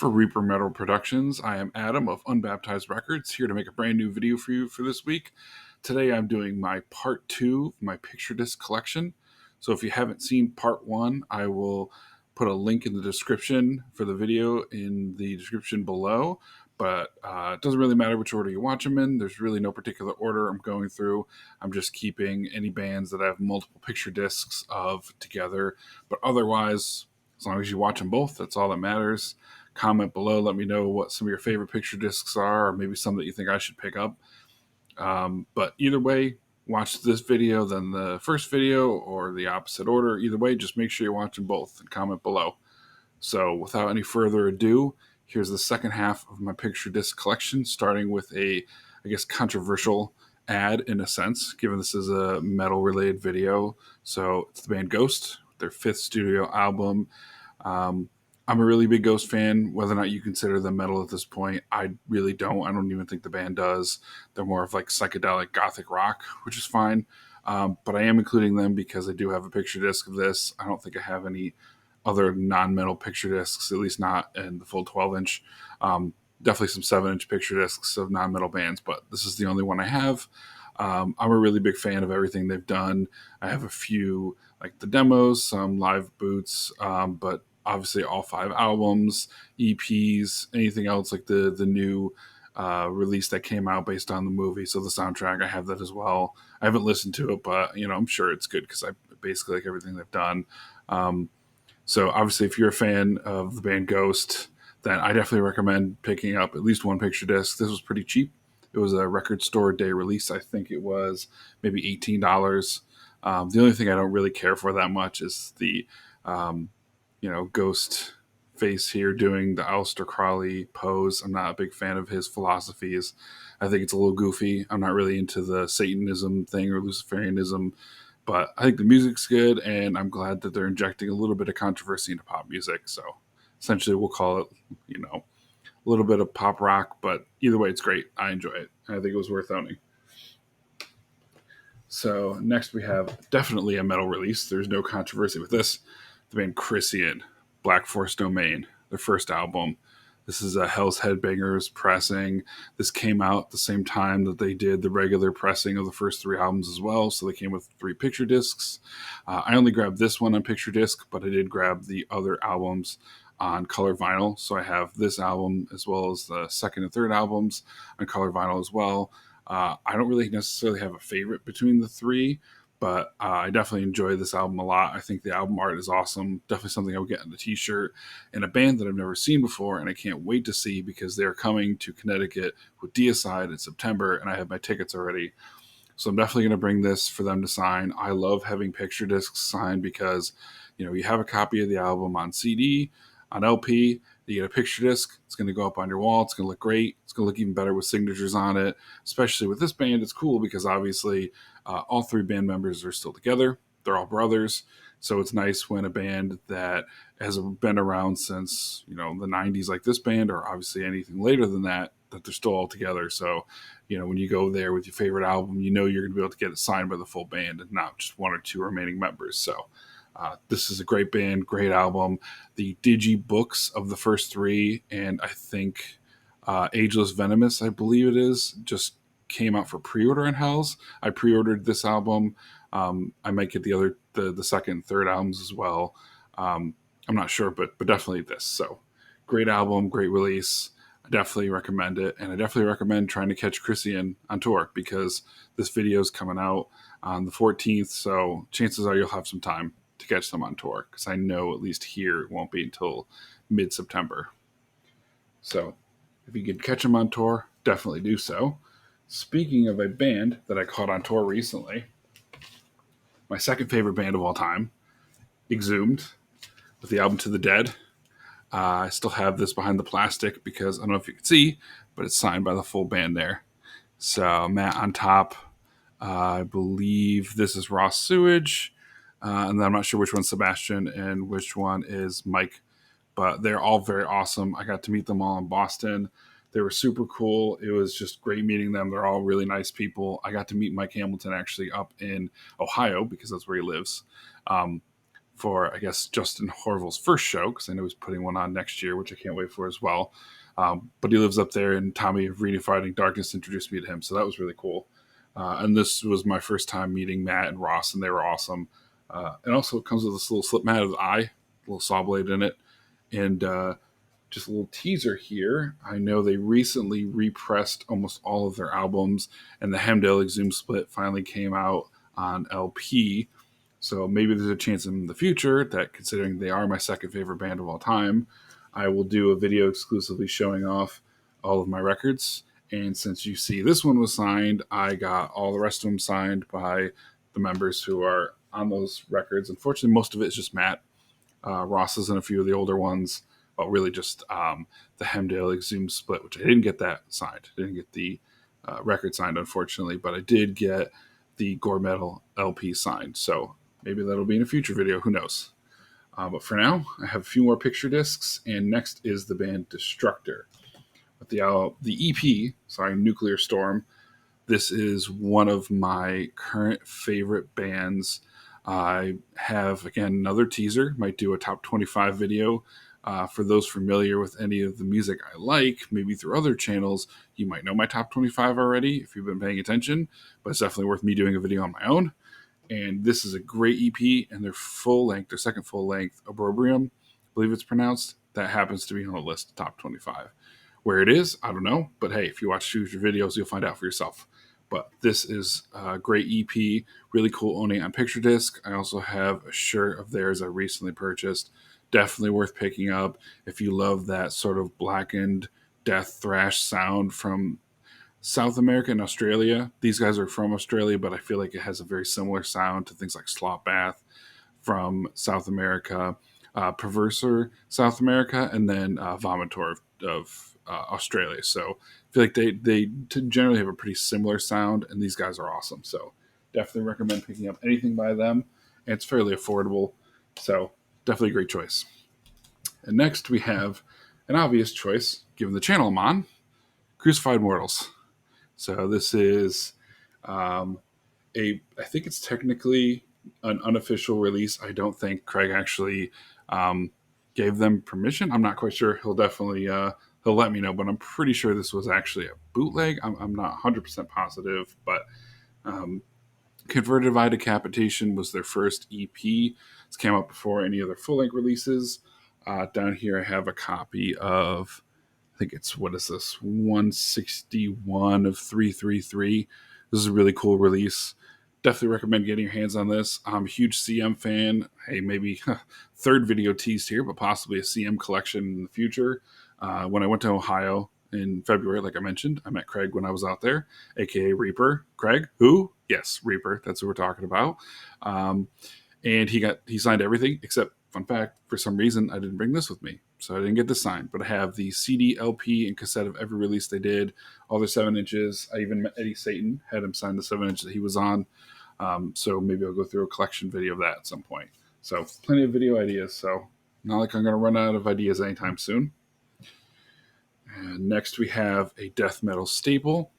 For Reaper Metal Productions, I am Adam of Unbaptized Records, here to make a brand new video for you for this week. Today I'm doing my part 2 of my picture disc collection. So if you haven't seen part 1, I will put a link in the description for the video in the description below. But it doesn't really matter which order you watch them in. There's really no particular order I'm going through. I'm just keeping any bands that I have multiple picture discs of together. But otherwise, as long as you watch them both, that's all that matters. Comment below, let me know what some of your favorite picture discs are, or maybe some that you think I should pick up. But either way, watch this video, then the first video, or the opposite order. Either way, just make sure you're watching both and comment below. So without any further ado, here's the second half of my picture disc collection, starting with a, I guess, controversial ad in a sense, given this is a metal related video. So it's the band Ghost, their 5th studio album. I'm a really big Ghost fan. Whether or not you consider them metal at this point, I really don't. I don't even think the band does. They're more of like psychedelic gothic rock, which is fine. But I am including them because I do have a picture disc of this. I don't think I have any other non-metal picture discs, at least not in the full 12-inch. Definitely some 7-inch picture discs of non-metal bands, but this is the only one I have. I'm a really big fan of everything they've done. I have a few, like the demos, some live boots, but obviously all 5 albums, EPs, anything else like the new release that came out based on the movie. So the soundtrack, I have that as well. I haven't listened to it, but I'm sure it's good because I basically like everything they've done. So obviously, if you're a fan of the band Ghost, then I definitely recommend picking up at least one picture disc. This was pretty cheap. It was a record store day release. I think it was maybe $18. The only thing I don't really care for that much is the Ghost face here doing the Aleister Crowley pose. I'm not a big fan of his philosophies. I think it's a little goofy. I'm not really into the Satanism thing or Luciferianism, but I think the music's good, and I'm glad that they're injecting a little bit of controversy into pop music. So essentially, we'll call it, a little bit of pop rock, but either way, it's great. I enjoy it. I think it was worth owning. So next we have definitely a metal release. There's no controversy with this. The band Chrysian, Black Force Domain, their first album. This is a Hell's Headbangers pressing. This came out at the same time that they did the regular pressing of the first 3 albums as well. So they came with 3 picture discs. I only grabbed this one on picture disc, but I did grab the other albums on color vinyl. So I have this album as well as the second and third albums on color vinyl as well. I don't really necessarily have a favorite between the 3, but I definitely enjoy this album a lot. I think the album art is awesome. Definitely something I would get in a t-shirt. And a band that I've never seen before, and I can't wait to see because they're coming to Connecticut with Deicide in September, and I have my tickets already. So I'm definitely going to bring this for them to sign. I love having picture discs signed because, you have a copy of the album on CD, on LP, you get a picture disc, it's going to go up on your wall, it's going to look great, it's going to look even better with signatures on it. Especially with this band, it's cool because obviously all 3 band members are still together, they're all brothers, so it's nice when a band that has been around since the 90s like this band, or obviously anything later than that they're still all together. So when you go there with your favorite album, you're going to be able to get it signed by the full band and not just 1 or 2 remaining members. So this is a great band, great album. The digi books of the first 3, and I think Ageless Venomous, I believe it is, just came out for pre-order in Hells. I pre-ordered this album. I might get the second and third albums as well. I'm not sure, but definitely this. So great album, great release. I definitely recommend it, and I definitely recommend trying to catch Chrysian on tour because this video is coming out on the 14th, so chances are you'll have some time to catch them on tour because I know at least here it won't be until mid-September. So if you could catch them on tour, definitely do so. Speaking of a band that I caught on tour recently, my second favorite band of all time, Exhumed, with the album To the Dead. I still have this behind the plastic because I don't know if you can see, but it's signed by the full band there. So Matt on top, I believe this is Raw Sewage, and then I'm not sure which one's Sebastian and which one is Mike, but they're all very awesome. I got to meet them all in Boston. They were super cool. It was just great meeting them. They're all really nice people. I got to meet Mike Hamilton actually up in Ohio because that's where he lives for, I guess, Justin Horville's first show, because I know he's putting one on next year, which I can't wait for as well. But he lives up there, and Tommy of Redefining Darkness introduced me to him, so that was really cool. And this was my first time meeting Matt and Ross, and they were awesome. And also, it comes with this little slip mat of the eye, a little saw blade in it, and just a little teaser here. I know they recently repressed almost all of their albums, and the Hemdale Exhumed split finally came out on LP. So maybe there's a chance in the future that, considering they are my second favorite band of all time, I will do a video exclusively showing off all of my records. And since you see this one was signed, I got all the rest of them signed by the members who are on those records. Unfortunately, most of it is just Matt. Ross is in a few of the older ones, but really just the Hemdale Exhumed split, which I didn't get that signed. I didn't get the record signed, unfortunately, but I did get the Gore Metal LP signed. So maybe that'll be in a future video. Who knows? But for now, I have a few more picture discs, and next is the band Destructor. With the EP, Nuclear Storm. This is one of my current favorite bands. I have, again, another teaser. Might do a top 25 video. For those familiar with any of the music I like, maybe through other channels, you might know my top 25 already if you've been paying attention, but it's definitely worth me doing a video on my own. And this is a great EP, and their second full length, Obrobrium, I believe it's pronounced, that happens to be on the list, top 25. Where it is, I don't know, but hey, if you watch future videos, you'll find out for yourself. But this is a great EP, really cool owning it on picture disc. I also have a shirt of theirs I recently purchased. Definitely worth picking up if you love that sort of blackened death thrash sound from South America and Australia. These guys are from Australia, but I feel like it has a very similar sound to things like Slop Bath from South America, Perverser South America, and then Vomitor of Australia. So I feel like they generally have a pretty similar sound, and these guys are awesome. So definitely recommend picking up anything by them. And it's fairly affordable. So definitely a great choice. And next we have an obvious choice, given the channel I'm on, Crucified Mortals. So this is I think it's technically an unofficial release. I don't think Craig actually gave them permission. I'm not quite sure. He'll definitely he'll let me know, but I'm pretty sure this was actually a bootleg. I'm not 100% positive, but Converted by Decapitation was their first EP. This came out before any other full-length releases. Down here I have a copy of, I think it's, what is this, 161 of 333. This is a really cool release. Definitely recommend getting your hands on this. I'm a huge CM fan. Hey, maybe third video teased here, but possibly a CM collection in the future. When I went to Ohio in February, like I mentioned, I met Craig when I was out there, aka Reaper. Craig, who? Yes, Reaper. That's who we're talking about. And he signed everything except, fun fact, for some reason I didn't bring this with me, so I didn't get this signed. But I have the CD, LP, and cassette of every release they did, all their 7-inches. I even met Eddie Satan, had him sign the 7-inch that he was on. So maybe I'll go through a collection video of that at some point. So plenty of video ideas. So not like I'm going to run out of ideas anytime soon. And next we have a death metal staple,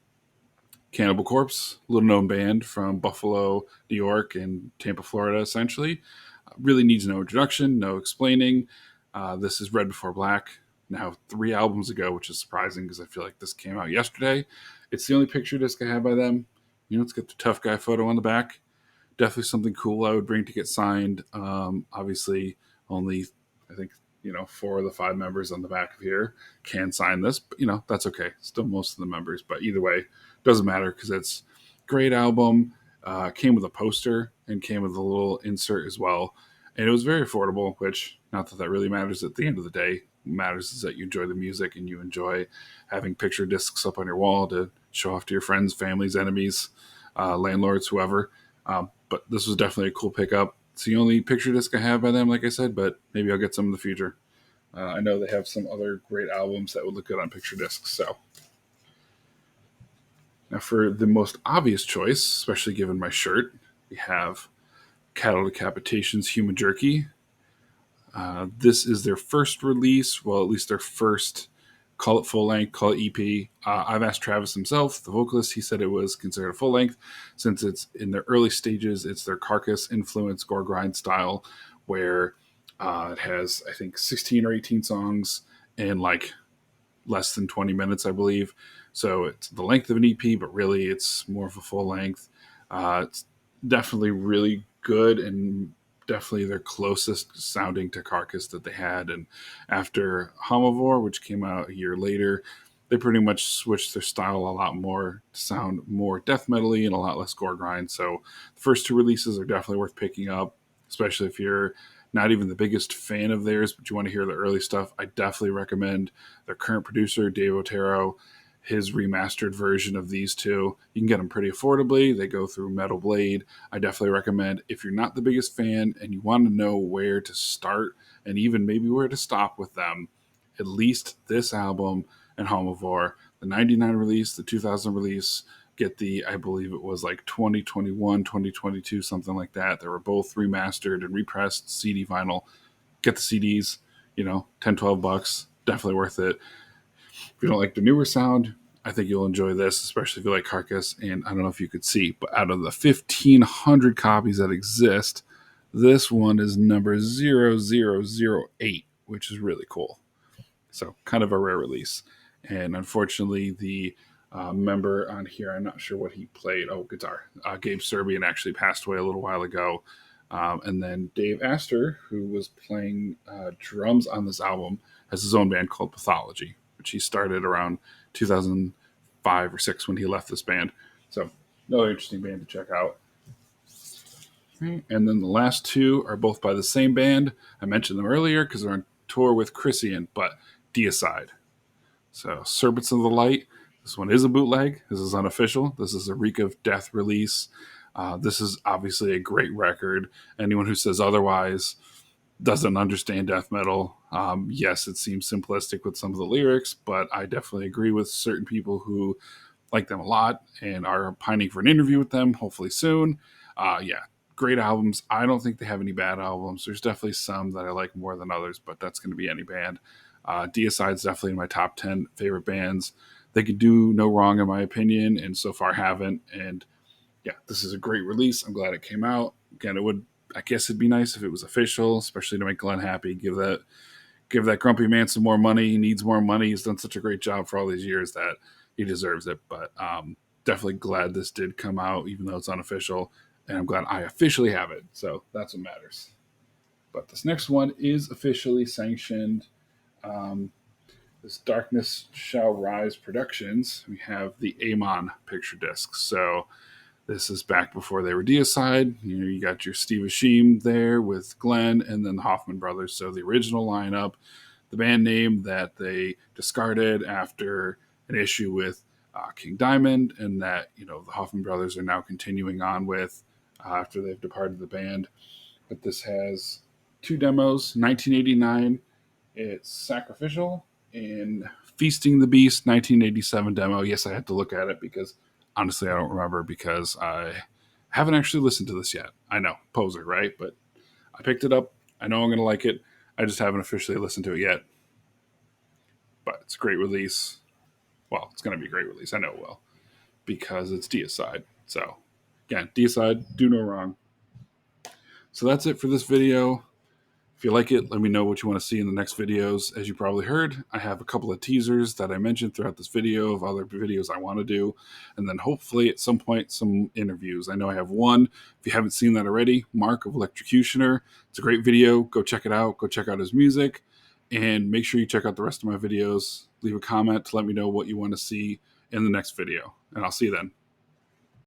Cannibal Corpse, little known band from Buffalo, New York, and Tampa, Florida, essentially. Really needs no introduction, no explaining. This is Red Before Black, now 3 albums ago, which is surprising because I feel like this came out yesterday. It's the only picture disc I have by them. It's got the tough guy photo on the back. Definitely something cool I would bring to get signed. Obviously, only, I think, 4 of the 5 members on the back of here can sign this, but that's okay. Still most of the members, but either way, doesn't matter because it's a great album. Came with a poster and came with a little insert as well, and it was very affordable, which, not that really matters at the end of the day. What matters is that you enjoy the music and you enjoy having picture discs up on your wall to show off to your friends, families, enemies, landlords, whoever. But this was definitely a cool pickup. It's the only picture disc I have by them, like I said, but maybe I'll get some in the future. I know they have some other great albums that would look good on picture discs. So now for the most obvious choice, especially given my shirt, we have Cattle Decapitations Human Jerky. This is their first release, well, at least their first, call it full length, call it EP. I've asked Travis himself, the vocalist. He said it was considered a full length since it's in their early stages. It's their Carcass influence gore grind style, where it has, I think, 16 or 18 songs in like less than 20 minutes, I believe. So it's the length of an EP, but really it's more of a full length. It's definitely really good and definitely their closest sounding to Carcass that they had. And after Homivore, which came out a year later, they pretty much switched their style a lot more to sound more death metal-y and a lot less gore grind. So the first two releases are definitely worth picking up, especially if you're not even the biggest fan of theirs, but you want to hear the early stuff. I definitely recommend their current producer, Dave Otero, his remastered version of these two. You can get them pretty affordably. They go through Metal Blade. I definitely recommend, if you're not the biggest fan and you want to know where to start and even maybe where to stop with them, at least this album and Homivore, the 99 release, the 2000 release, get the, I believe it was like 2021, 2022, something like that. They were both remastered and repressed CD vinyl. Get the CDs, you know, 10, 12 bucks. Definitely worth it. If you don't like the newer sound, I think you'll enjoy this, especially if you like Carcass. And I don't know if you could see, but out of the 1,500 copies that exist, this one is number 0008, which is really cool. So kind of a rare release. And unfortunately, the member on here, I'm not sure what he played. Oh, guitar. Gabe Serbian actually passed away a little while ago. And then Dave Astor, who was playing drums on this album, has his own band called Pathology, which he started around 2005 or 6 when he left this band. So another interesting band to check out. And then the last two are both by the same band. I mentioned them earlier because they're on tour with Chrisian, but Deicide. So Serpents of the Light. This one is a bootleg. This is unofficial. This is a Reek of Death release. This is obviously a great record. Anyone who says otherwise doesn't understand death metal. Yes, it seems simplistic with some of the lyrics, but I definitely agree with certain people who like them a lot and are pining for an interview with them, hopefully soon. Yeah, great albums. I don't think they have any bad albums. There's definitely some that I like more than others, but that's going to be any band. Deicide's definitely in my top 10 favorite bands. They could do no wrong, in my opinion, and so far haven't. And yeah, this is a great release. I'm glad it came out. Again, I guess it'd be nice if it was official, especially to make Glenn happy. Give that grumpy man some more money. He needs more money. He's done such a great job for all these years that he deserves it. But definitely glad this did come out, even though it's unofficial. And I'm glad I officially have it. So that's what matters. But this next one is officially sanctioned. This Darkness Shall Rise Productions. We have the Aman picture disc. So this is back before they were Deicide. You got your Steve Ashim there with Glenn and then the Hoffman brothers. So the original lineup, the band name that they discarded after an issue with King Diamond, and that the Hoffman brothers are now continuing on with after they've departed the band. But this has 2 demos. 1989, it's Sacrificial, and Feasting the Beast, 1987 demo. Yes, I had to look at it because honestly I don't remember, because I haven't actually listened to this yet. I know, poser, right? But I picked it up. I know I'm going to like it. I just haven't officially listened to it yet. But it's a great release. Well, it's going to be a great release. I know it will, because it's Deicide. So, again, Deicide, do no wrong. So that's it for this video. If you like it, let me know what you want to see in the next videos. As you probably heard, I have a couple of teasers that I mentioned throughout this video of other videos I want to do. And then hopefully at some point, some interviews. I know I have one. If you haven't seen that already, Mark of Electrocutioner. It's a great video. Go check it out. Go check out his music. And make sure you check out the rest of my videos. Leave a comment to let me know what you want to see in the next video. And I'll see you then.